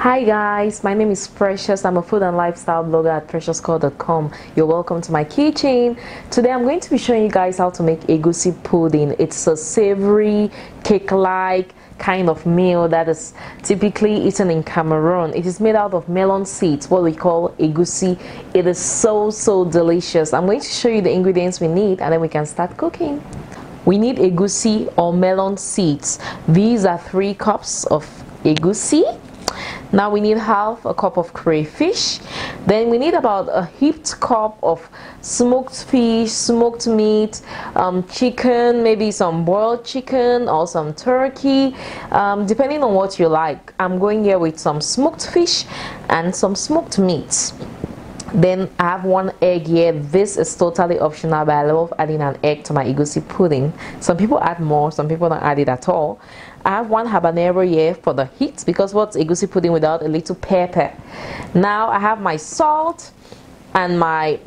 Hi guys, my name is Precious. I'm a food and lifestyle blogger at preciouscore.com. You're welcome to my kitchen. Today I'm going to be showing you guys how to make egusi pudding. It's a savory, cake-like kind of meal that is typically eaten in Cameroon. It is made out of melon seeds, what we call egusi. It is so delicious. I'm going to show you the ingredients we need and then we can start cooking. We need egusi or melon seeds. These are 3 cups of egusi. Now we need half a cup of crayfish. Then we need about a heaped cup of smoked fish, smoked meat, chicken, maybe some boiled chicken or some turkey, depending on what you like. I'm going here with some smoked fish and some smoked meat. Then I have 1 egg here. This is totally optional, but I love adding an egg to my egusi pudding. Some people add more, some people don't add it at all. I have 1 habanero here for the heat, because what's egusi pudding without a little pepper? Now I have my salt and my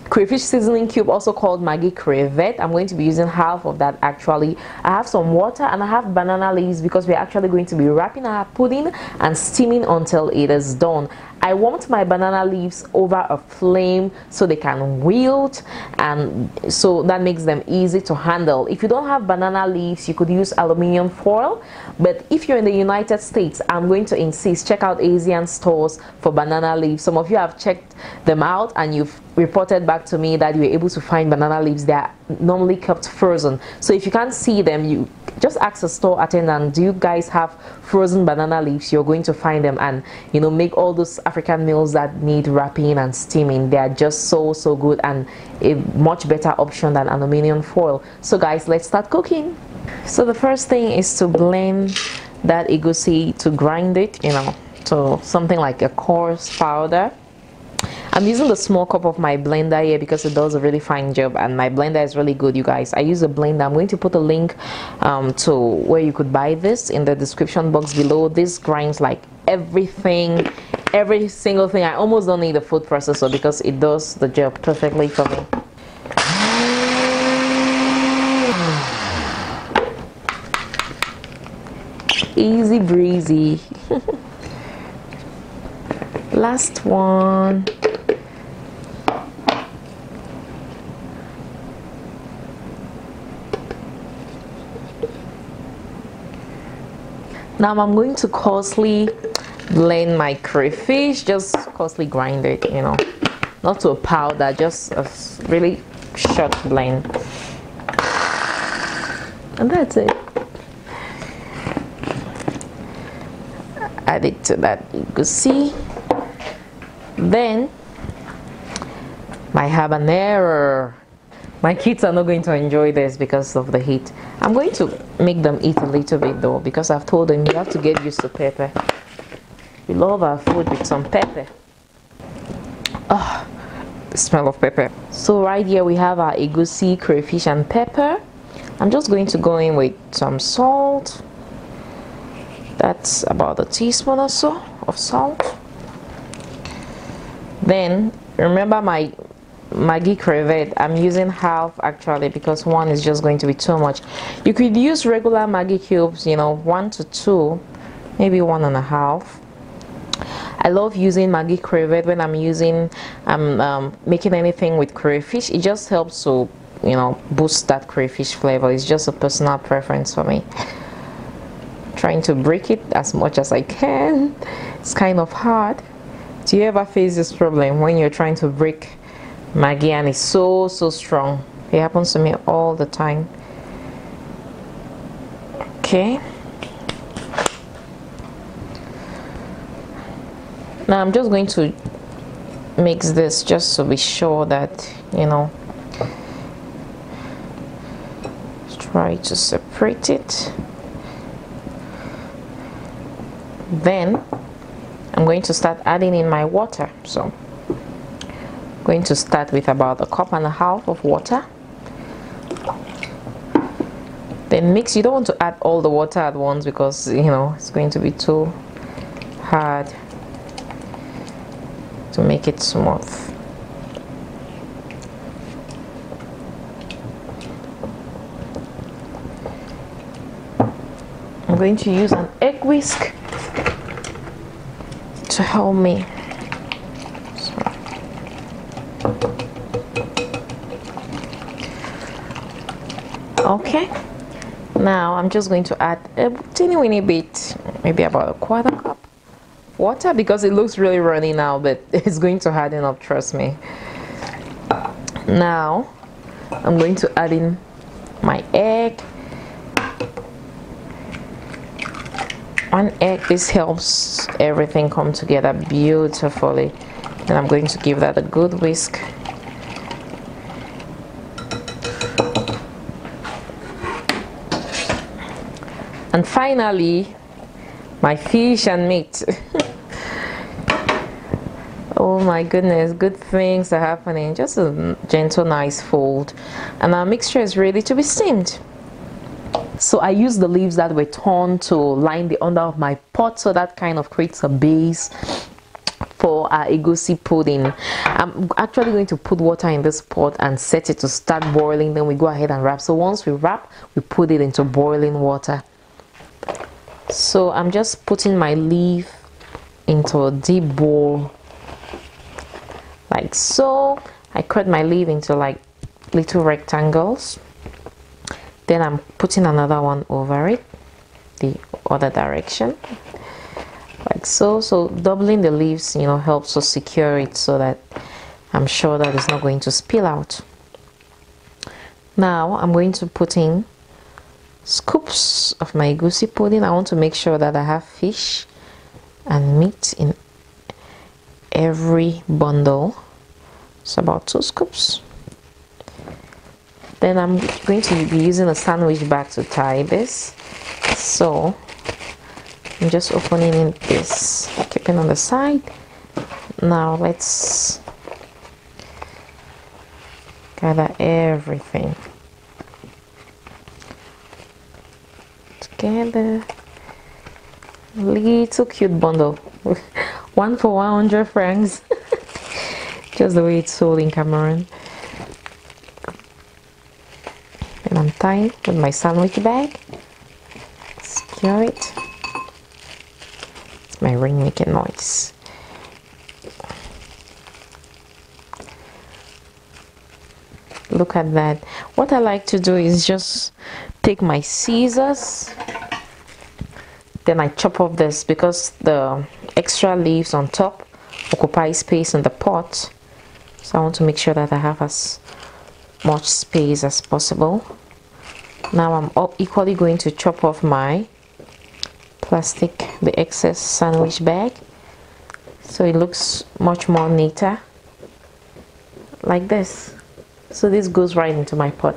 crayfish seasoning cube, also called Maggi crevette. I'm going to be using half of that actually. I have some water and I have banana leaves because we're actually going to be wrapping our pudding and steaming until it is done. I want my banana leaves over a flame so they can wilt, and so that makes them easy to handle. If you don't have banana leaves, you could use aluminium foil, but if you're in the United States, I'm going to insist, check out Asian stores for banana leaves. Some of you have checked them out and you've reported back to me that you were able to find banana leaves. They are normally kept frozen, so if you can't see them, you just ask a store attendant, do you guys have frozen banana leaves? You're going to find them, and make all those African meals that need wrapping and steaming. They are just so good and a much better option than aluminium foil. So guys, let's start cooking. So the first thing is to blend that egusi, to grind it to something like a coarse powder. I'm using the small cup of my blender here because it does a really fine job, and my blender is really good, you guys. I use a blender. I'm going to put a link to where you could buy this in the description box below. This grinds like everything, every single thing. I almost don't need a food processor because it does the job perfectly for me. Easy breezy. Last one. Now I'm going to coarsely blend my crayfish, just coarsely grind it, not to a powder, just a really short blend. And that's it. Add it to that egusi. Then my habanero. My kids are not going to enjoy this because of the heat. I'm going to make them eat a little bit though, because I've told them you have to get used to pepper. We love our food with some pepper. Oh, the smell of pepper. So right here we have our egusi, crayfish and pepper. I'm just going to go in with some salt. That's about a teaspoon or so of salt. Then remember my Maggi crevette. I'm using half actually because 1 is just going to be too much. You could use regular Maggi cubes, 1 to 2, maybe 1.5. I love using Maggi crevette when I'm making anything with crayfish. It just helps to boost that crayfish flavor. It's just a personal preference for me. Trying to break it as much as I can. It's kind of hard. Do you ever face this problem when you're trying to break Maggi and it's so strong? It happens to me all the time. Okay. Now I'm just going to mix this just to be sure that try to separate it. Then I'm going to start adding in my water. So I'm going to start with about 1.5 cups of water. Then mix. You don't want to add all the water at once because it's going to be too hard to make it smooth. I'm going to use an egg whisk to help me. Okay, now I'm just going to add a teeny weeny bit, maybe about a quarter cup water, because it looks really runny now, but it's going to harden up, trust me. Now I'm going to add in my egg. One egg, this helps everything come together beautifully, and I'm going to give that a good whisk. And finally, my fish and meat. Oh my goodness, good things are happening. Just a gentle, nice fold. And our mixture is ready to be steamed. So I used the leaves that were torn to line the under of my pot, so that kind of creates a base for our egusi pudding. I'm actually going to put water in this pot and set it to start boiling. Then we go ahead and wrap. So once we wrap, we put it into boiling water. So I'm just putting my leaf into a deep bowl like so. I cut my leaf into like little rectangles. Then I'm putting another one over it, the other direction, like so. So doubling the leaves, you know, helps to secure it so that I'm sure that it's not going to spill out. Now I'm going to put in scoops of my egusi pudding. I want to make sure that I have fish and meat in every bundle. It's about 2 scoops. Then I'm going to be using a sandwich bag to tie this. So I'm just opening in this, keeping on the side. Now let's gather everything together. Little cute bundle. 1 for 100 francs. Just the way it's sold in Cameroon. And I'm tying with my sandwich bag. Secure it. It's my ring making noise. Look at that. What I like to do is just take my scissors, then I chop off this, because the extra leaves on top occupy space in the pot. So I want to make sure that I have as much space as possible. Now I'm equally going to chop off my plastic, the excess sandwich bag, so it looks much more neater, like this. So this goes right into my pot.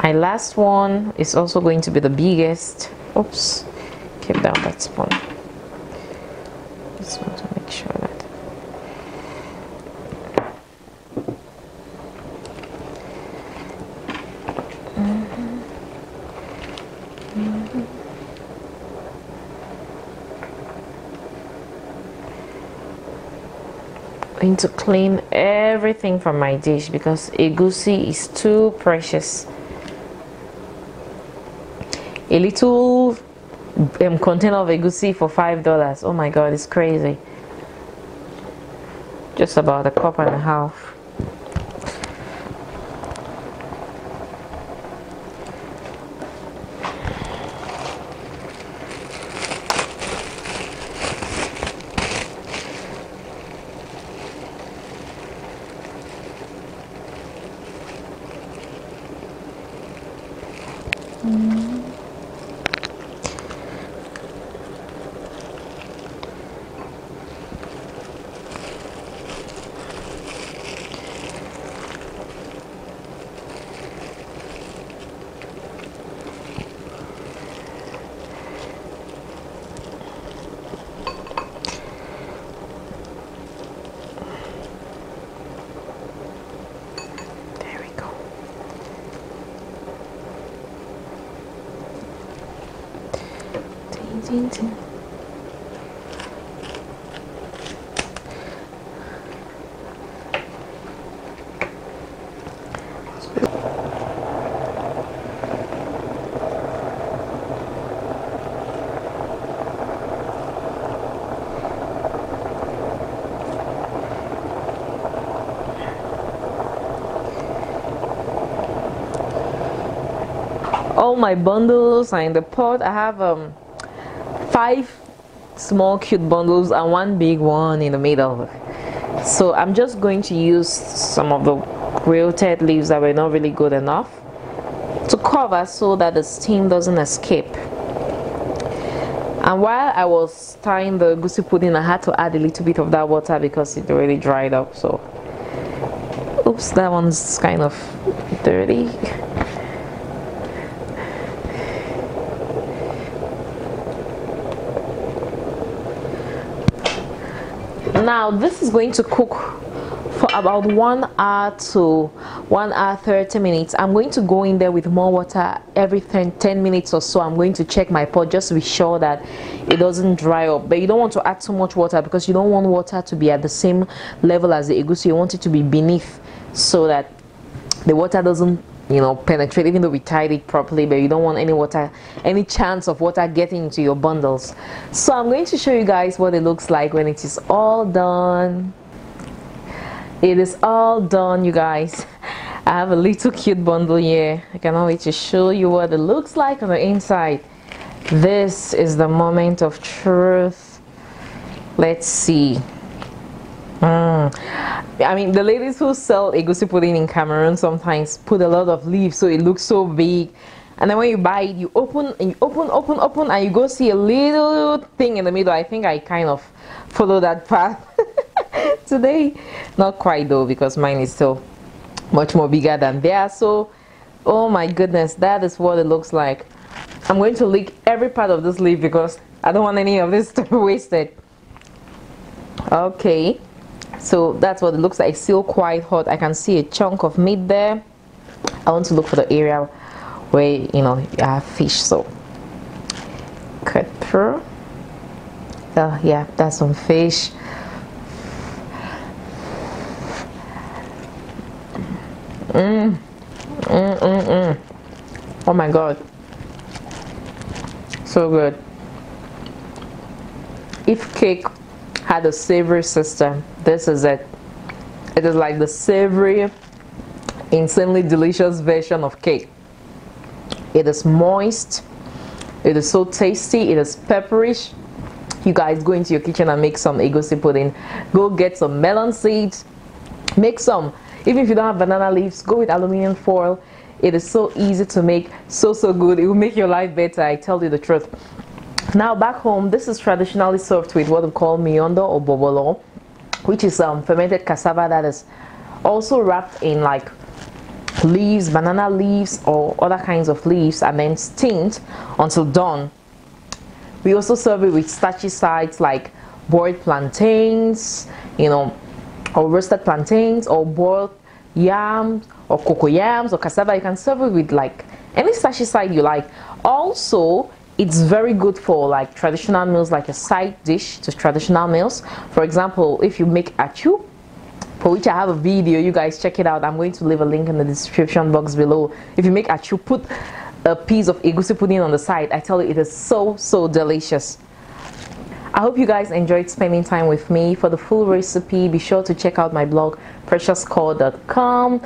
My last one is also going to be the biggest. Oops, keep down that spoon. Just want to make sure that going to clean everything from my dish, because egusi is too precious. A little container of egusi for $5. Oh my god, it's crazy. Just about a cup and a half. All my bundles are in the pot. I have 5 small cute bundles and 1 big one in the middle. So I'm just going to use some of the wilted leaves that were not really good enough to cover so that the steam doesn't escape. And while I was tying the egusi pudding, I had to add a little bit of that water because it already dried up. So oops, that one's kind of dirty. Now this is going to cook for about 1 hour to 1 hour 30 minutes. I'm going to go in there with more water every 10 minutes or so. I'm going to check my pot just to be sure that it doesn't dry up. But you don't want to add too much water because you don't want water to be at the same level as the egusi. You want it to be beneath so that the water doesn't, you know, penetrate, even though we tied it properly. But you don't want any water, any chance of water getting into your bundles. So I'm going to show you guys what it looks like when it is all done. It is all done, you guys. I have a little cute bundle here. I cannot wait to show you what it looks like on the inside. This is the moment of truth. Let's see. I mean, the ladies who sell egusi pudding in Cameroon sometimes put a lot of leaves so it looks so big, and then when you buy it, you open and you open and you go see a little thing in the middle. I think I kind of follow that path today. Not quite though, because mine is still much more bigger than theirs. So oh my goodness, that is what it looks like. I'm going to lick every part of this leaf because I don't want any of this to be wasted. Okay, so that's what it looks like. It's still quite hot. I can see a chunk of meat there. I want to look for the area where, you know, you have fish. So cut through. Oh yeah, that's some fish. Oh my god, so good. If cake had a savory system, this is it. It is like the savory, insanely delicious version of cake. It is moist, it is so tasty, it is pepperish. You guys go into your kitchen and make some egusi pudding. Go get some melon seeds, make some. Even if you don't have banana leaves, go with aluminum foil. It is so easy to make, so good. It will make your life better, I tell you the truth. Now back home, this is traditionally served with what we call miondo or bobolo, which is fermented cassava that is also wrapped in like leaves, banana leaves or other kinds of leaves, and then steamed until done. We also serve it with starchy sides like boiled plantains, you know, or roasted plantains, or boiled yams, or cocoa yams, or cassava. You can serve it with like any starchy side you like. Also, it's very good for like traditional meals, like a side dish to traditional meals. For example, if you make achu, for which I have a video, you guys check it out. I'm going to leave a link in the description box below. If you make achu, put a piece of egusi pudding on the side. I tell you, it is so delicious. I hope you guys enjoyed spending time with me. For the full recipe, be sure to check out my blog, preciouscore.com.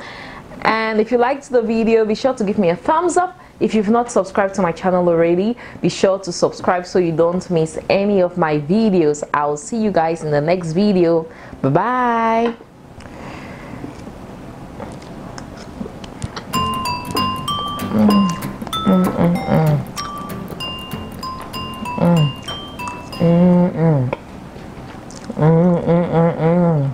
And if you liked the video, be sure to give me a thumbs up. If you've not subscribed to my channel already, be sure to subscribe so you don't miss any of my videos. I'll see you guys in the next video. Bye-bye. Mm-mm.